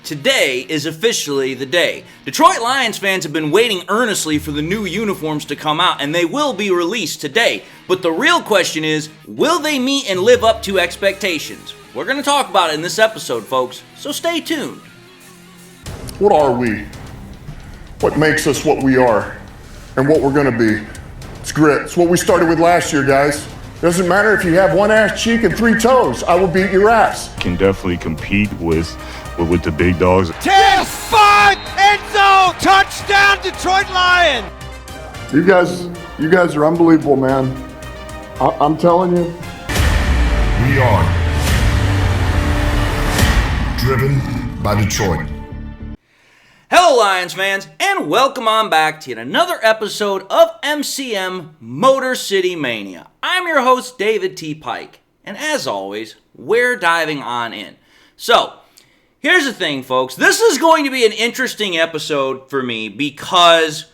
Today is officially the day. Detroit Lions fans have been waiting earnestly for the new uniforms to come out, and they will be released today. But the real question is, will they meet and live up to expectations? We're going to talk about it in this episode, folks, so stay tuned. What are we? What makes us what we are and what we're going to be? It's grit. It's what we started with last year, guys. Doesn't matter if you have one ass cheek and three toes. I will beat your ass. Can definitely compete with the big dogs. 10-5 end zone touchdown Detroit Lions. You guys are unbelievable, man. I'm telling you. We are driven by Detroit. Hello, Lions fans, and welcome on back to yet another episode of MCM Motor City Mania. I'm your host, David T. Pike, and as always, we're diving on in. So, here's the thing, folks. This is going to be an interesting episode for me because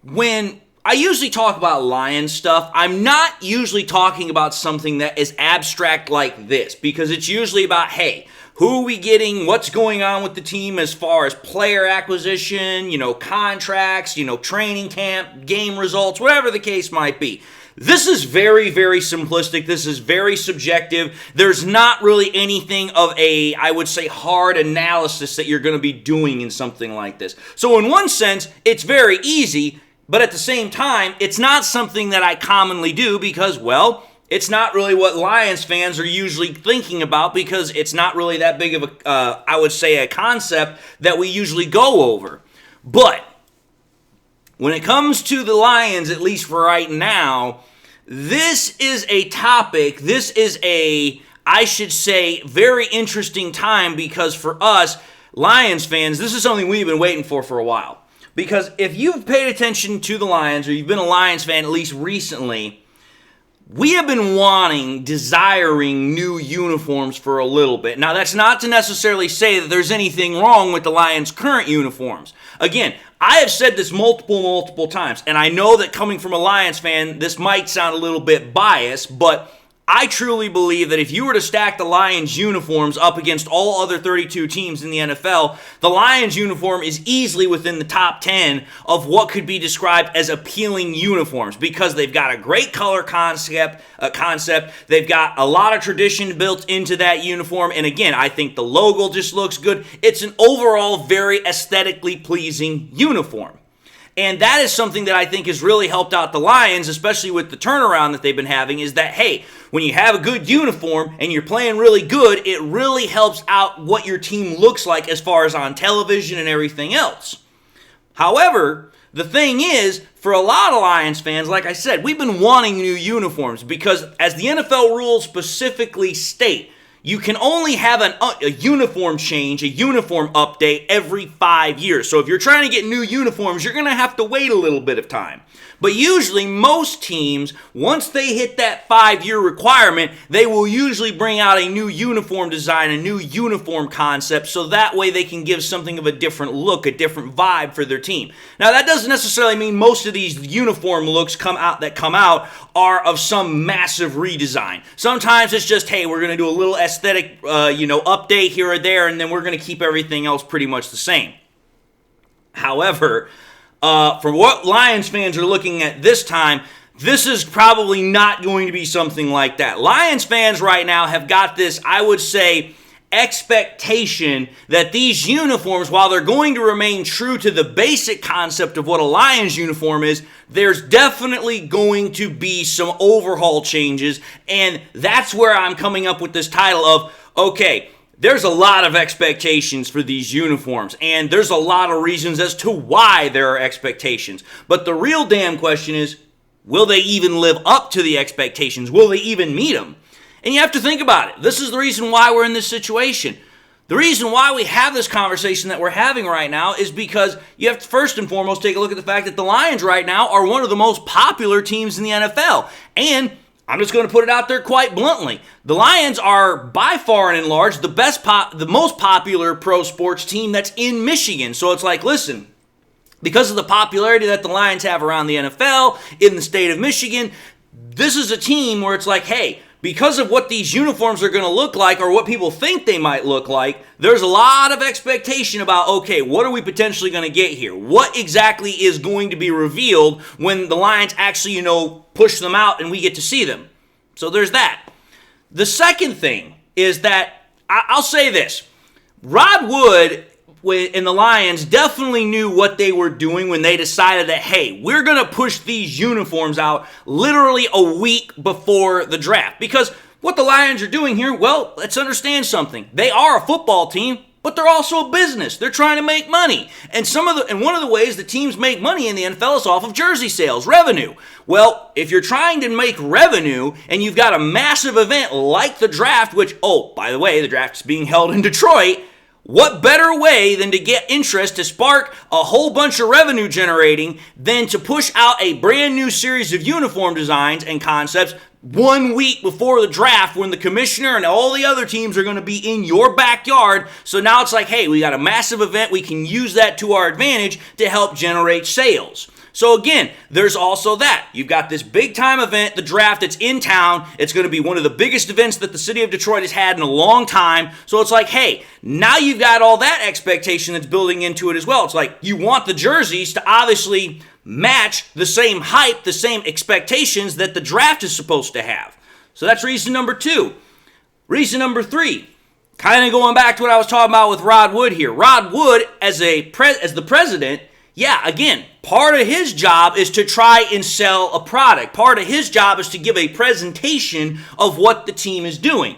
when I usually talk about Lions stuff, I'm not usually talking about something that is abstract like this because it's usually about, hey, who are we getting? What's going on with the team as far as player acquisition, contracts, training camp, game results, whatever the case might be. This is very, very simplistic. This is very subjective. There's not really anything of a, I would say, hard analysis that you're going to be doing in something like this. So in one sense, it's very easy, but at the same time, it's not something that I commonly do because, well, it's not really what Lions fans are usually thinking about because it's not really that big of a, I would say, a concept that we usually go over. But when it comes to the Lions, at least for right now, this is a topic, this is a, I should say, very interesting time because for us, Lions fans, this is something we've been waiting for a while. Because if you've paid attention to the Lions or you've been a Lions fan at least recently, we have been desiring new uniforms for a little bit. Now, that's not to necessarily say that there's anything wrong with the Lions' current uniforms. Again, I have said this multiple times, and I know that coming from a Lions fan, this might sound a little bit biased, but I truly believe that if you were to stack the Lions uniforms up against all other 32 teams in the NFL, the Lions uniform is easily within the top 10 of what could be described as appealing uniforms because they've got a great color concept. They've got a lot of tradition built into that uniform, and again, I think the logo just looks good. It's an overall very aesthetically pleasing uniform. And that is something that I think has really helped out the Lions, especially with the turnaround that they've been having, is that, hey, when you have a good uniform and you're playing really good, it really helps out what your team looks like as far as on television and everything else. However, the thing is, for a lot of Lions fans, like I said, we've been wanting new uniforms because as the NFL rules specifically state, you can only have a uniform change, a uniform update every 5 years. So if you're trying to get new uniforms, you're going to have to wait a little bit of time. But usually most teams, once they hit that 5-year requirement, they will usually bring out a new uniform design, a new uniform concept, so that way they can give something of a different look, a different vibe for their team. Now that doesn't necessarily mean most of these uniform looks that come out are of some massive redesign. Sometimes it's just, hey, we're going to do a little aesthetic, update here or there, and then we're going to keep everything else pretty much the same. However, for what Lions fans are looking at this time, this is probably not going to be something like that. Lions fans right now have got this, I would say, expectation that these uniforms, while they're going to remain true to the basic concept of what a Lions uniform is, there's definitely going to be some overhaul changes, and that's where I'm coming up with this title of, okay, there's a lot of expectations for these uniforms, and there's a lot of reasons as to why there are expectations. But the real damn question is, will they even live up to the expectations? Will they even meet them? And you have to think about it. This is the reason why we're in this situation. The reason why we have this conversation that we're having right now is because you have to first and foremost take a look at the fact that the Lions right now are one of the most popular teams in the NFL. And I'm just going to put it out there quite bluntly. The Lions are by far and in large the most popular pro sports team that's in Michigan. So it's like, listen, because of the popularity that the Lions have around the NFL, in the state of Michigan, this is a team where it's like, hey, because of what these uniforms are going to look like or what people think they might look like, there's a lot of expectation about, okay, what are we potentially going to get here? What exactly is going to be revealed when the Lions actually, push them out and we get to see them? So there's that. The second thing is that, I'll say this, Rod Wood and the Lions definitely knew what they were doing when they decided that, hey, we're going to push these uniforms out literally a week before the draft. Because what the Lions are doing here, well, let's understand something. They are a football team, but they're also a business. They're trying to make money. And one of the ways that teams make money in the NFL is off of jersey sales, revenue. Well, if you're trying to make revenue and you've got a massive event like the draft, which, oh, by the way, the draft is being held in Detroit, what better way than to get interest to spark a whole bunch of revenue generating than to push out a brand new series of uniform designs and concepts 1 week before the draft when the commissioner and all the other teams are going to be in your backyard. So now it's like, hey, we got a massive event. We can use that to our advantage to help generate sales. So again, there's also that. You've got this big time event, the draft, it's in town. It's going to be one of the biggest events that the city of Detroit has had in a long time. So it's like, hey, now you've got all that expectation that's building into it as well. It's like you want the jerseys to obviously match the same hype, the same expectations that the draft is supposed to have. So that's reason number 2. Reason number 3, kind of going back to what I was talking about with Rod Wood here. Rod Wood, as the president, yeah, again, part of his job is to try and sell a product. Part of his job is to give a presentation of what the team is doing.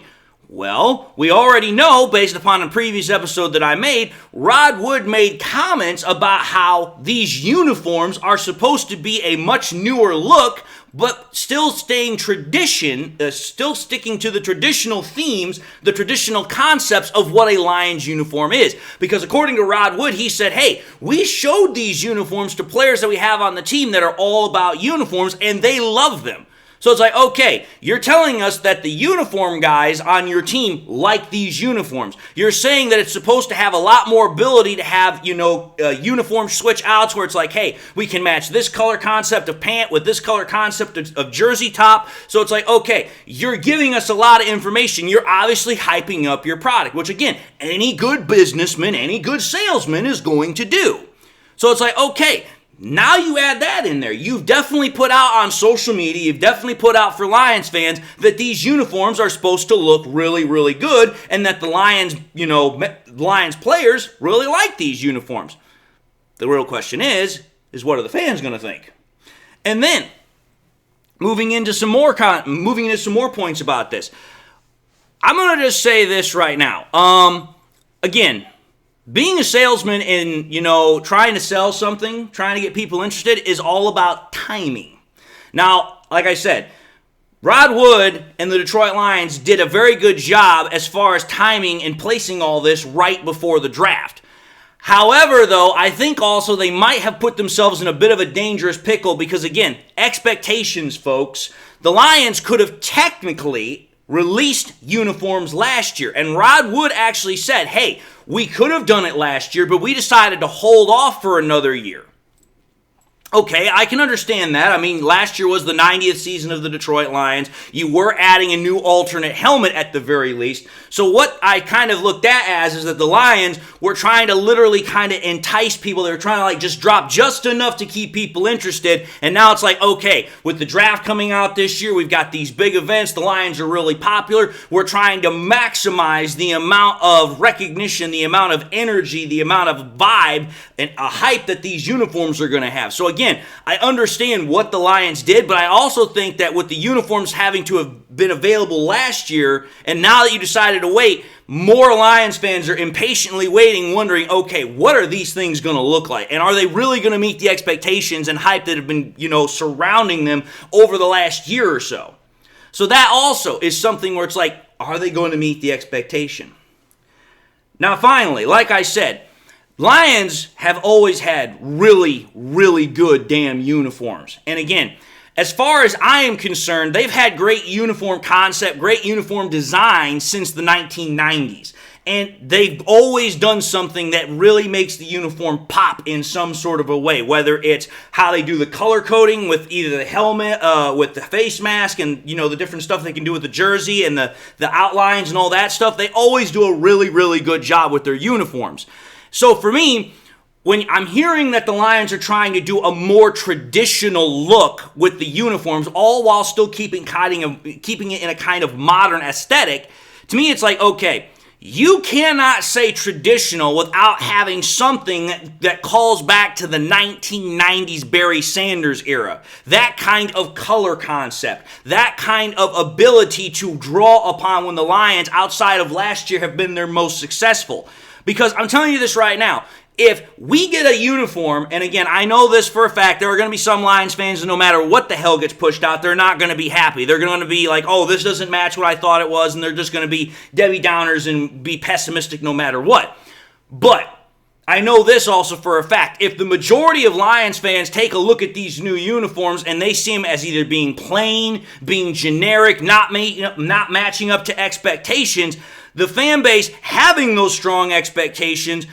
Well, we already know, based upon a previous episode that I made, Rod Wood made comments about how these uniforms are supposed to be a much newer look, but still sticking to the traditional themes, the traditional concepts of what a Lions uniform is. Because according to Rod Wood, he said, hey, we showed these uniforms to players that we have on the team that are all about uniforms, and they love them. So it's like, okay, you're telling us that the uniform guys on your team like these uniforms. You're saying that it's supposed to have a lot more ability to have, uniform switch outs where it's like, hey, we can match this color concept of pant with this color concept of jersey top. So it's like, okay, you're giving us a lot of information. You're obviously hyping up your product, which again, any good businessman, any good salesman is going to do. So it's like, okay, now you add that in there. You've definitely put out on social media, you've definitely put out for Lions fans that these uniforms are supposed to look really, really good and that the Lions, Lions players really like these uniforms. The real question is what are the fans going to think? And then, moving into some more points about this. I'm going to just say this right now. Again, being a salesman and, trying to sell something, trying to get people interested is all about timing. Now, like I said, Rod Wood and the Detroit Lions did a very good job as far as timing and placing all this right before the draft. However, though, I think also they might have put themselves in a bit of a dangerous pickle because, again, expectations, folks. The Lions could have technically released uniforms last year. And Rod Wood actually said, hey, we could have done it last year, but we decided to hold off for another year. Okay, I can understand that. I mean, last year was the 90th season of the Detroit Lions. You were adding a new alternate helmet at the very least. So what I kind of looked at as is that the Lions were trying to literally kind of entice people. They were trying to just drop just enough to keep people interested. And now it's like, okay, with the draft coming out this year, we've got these big events. The Lions are really popular. We're trying to maximize the amount of recognition, the amount of energy, the amount of vibe and a hype that these uniforms are going to have. So again, I understand what the Lions did, but I also think that with the uniforms having to have been available last year, and now that you decided to wait, more Lions fans are impatiently waiting, wondering, okay, what are these things going to look like? And are they really going to meet the expectations and hype that have been, surrounding them over the last year or so? So that also is something where it's like, are they going to meet the expectation? Now, finally, like I said, Lions have always had really, really good damn uniforms. And again, as far as I am concerned, they've had great uniform concept, great uniform design since the 1990s. And they've always done something that really makes the uniform pop in some sort of a way, whether it's how they do the color coding with either the helmet, with the face mask, and the different stuff they can do with the jersey and the outlines and all that stuff. They always do a really, really good job with their uniforms. So for me, when I'm hearing that the Lions are trying to do a more traditional look with the uniforms, all while still keeping it in a kind of modern aesthetic, to me it's like, okay, you cannot say traditional without having something that calls back to the 1990s Barry Sanders era. That kind of color concept, that kind of ability to draw upon when the Lions, outside of last year, have been their most successful. Because I'm telling you this right now, if we get a uniform, and again, I know this for a fact, there are going to be some Lions fans that no matter what the hell gets pushed out, they're not going to be happy. They're going to be like, oh, this doesn't match what I thought it was, and they're just going to be Debbie Downers and be pessimistic no matter what. But I know this also for a fact. If the majority of Lions fans take a look at these new uniforms and they see them as either being plain, being generic, not matching up to expectations, the fan base having those strong expectations,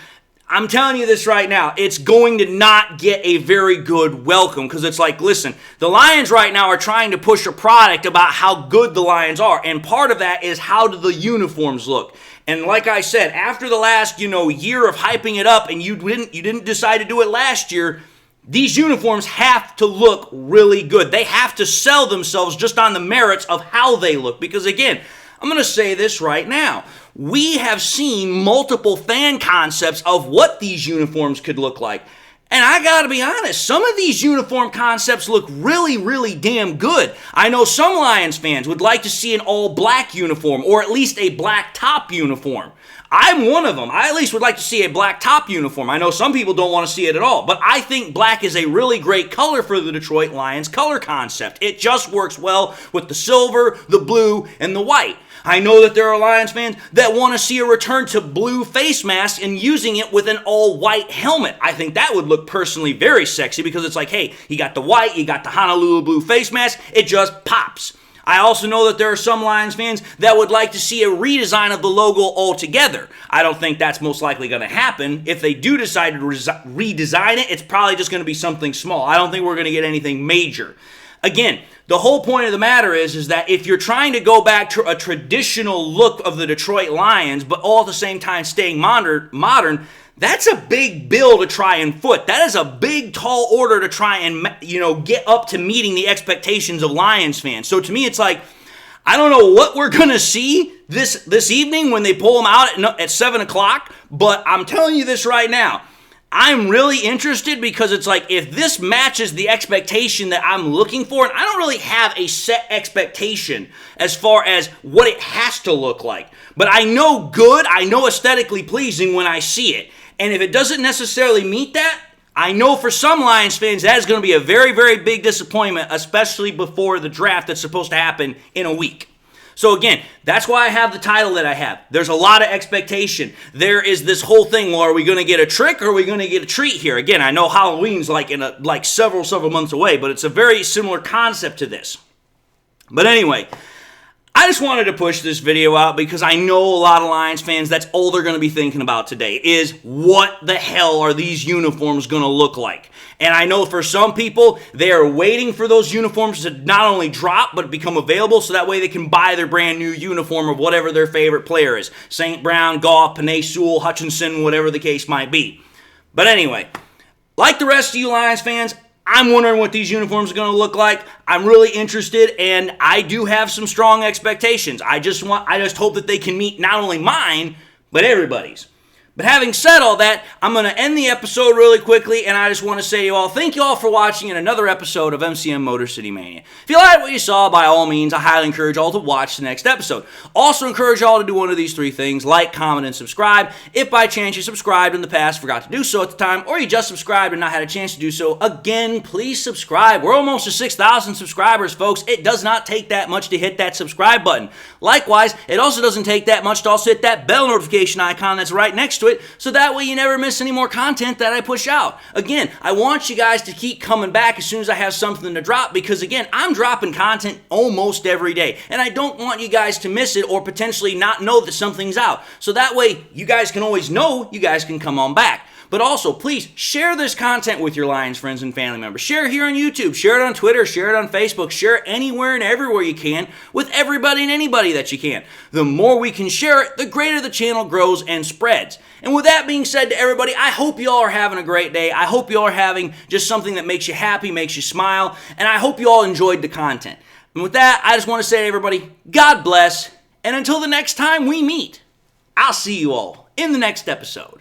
I'm telling you this right now, it's going to not get a very good welcome, because it's like, listen, the Lions right now are trying to push a product about how good the Lions are, and part of that is how do the uniforms look. And like I said, after the last, year of hyping it up, and you didn't decide to do it last year, these uniforms have to look really good. They have to sell themselves just on the merits of how they look, because again, I'm going to say this right now. We have seen multiple fan concepts of what these uniforms could look like. And I gotta be honest, some of these uniform concepts look really, really damn good. I know some Lions fans would like to see an all-black uniform, or at least a black top uniform. I'm one of them. I at least would like to see a black top uniform. I know some people don't want to see it at all, but I think black is a really great color for the Detroit Lions color concept. It just works well with the silver, the blue, and the white. I know that there are Lions fans that want to see a return to blue face masks and using it with an all-white helmet. I think that would look personally very sexy, because it's like, hey, you got the white, you got the Honolulu blue face mask, it just pops. I also know that there are some Lions fans that would like to see a redesign of the logo altogether. I don't think that's most likely going to happen. If they do decide to redesign it, it's probably just going to be something small. I don't think we're going to get anything major. Again, the whole point of the matter is that if you're trying to go back to a traditional look of the Detroit Lions, but all at the same time staying modern, that's a big bill to try and foot. That is a big, tall order to try and, get up to meeting the expectations of Lions fans. So to me, it's like, I don't know what we're going to see this evening when they pull them out at 7 o'clock, but I'm telling you this right now. I'm really interested, because it's like, if this matches the expectation that I'm looking for, and I don't really have a set expectation as far as what it has to look like, but I know good, I know aesthetically pleasing when I see it. And if it doesn't necessarily meet that, I know for some Lions fans that is going to be a very, very big disappointment, especially before the draft that's supposed to happen in a week. So again, that's why I have the title that I have. There's a lot of expectation. There is this whole thing, well, are we going to get a trick or are we going to get a treat here? Again, I know Halloween's like several months away, but it's a very similar concept to this. But anyway, I just wanted to push this video out because I know a lot of Lions fans, that's all they're going to be thinking about today is, what the hell are these uniforms going to look like? And I know for some people, they are waiting for those uniforms to not only drop, but become available so that way they can buy their brand new uniform of whatever their favorite player is. St. Brown, Goff, Penei Sewell, Hutchinson, whatever the case might be. But anyway, like the rest of you Lions fans, I'm wondering what these uniforms are going to look like. I'm really interested, and I do have some strong expectations. I just hope that they can meet not only mine, but everybody's. But having said all that, I'm going to end the episode really quickly, and I just want to say to you all, thank you all for watching in another episode of MCM Motor City Mania. If you liked what you saw, by all means, I highly encourage you all to watch the next episode. Also encourage you all to do one of these three things: like, comment, and subscribe. If by chance you subscribed in the past, forgot to do so at the time, or you just subscribed and not had a chance to do so, again, please subscribe. We're almost to 6,000 subscribers, folks. It does not take that much to hit that subscribe button. Likewise, it also doesn't take that much to also hit that bell notification icon that's right next to it, it so that way you never miss any more content that I push out. Again, I want you guys to keep coming back as soon as I have something to drop because, again, I'm dropping content almost every day, and I don't want you guys to miss it or potentially not know that something's out. So that way you guys can always know you guys can come on back. But also, please share this content with your Lions friends and family members. Share it here on YouTube, share it on Twitter, share it on Facebook, share it anywhere and everywhere you can with everybody and anybody that you can. The more we can share it, the greater the channel grows and spreads. And with that being said to everybody, I hope you all are having a great day. I hope you all are having just something that makes you happy, makes you smile, and I hope you all enjoyed the content. And with that, I just want to say to everybody, God bless, and until the next time we meet, I'll see you all in the next episode.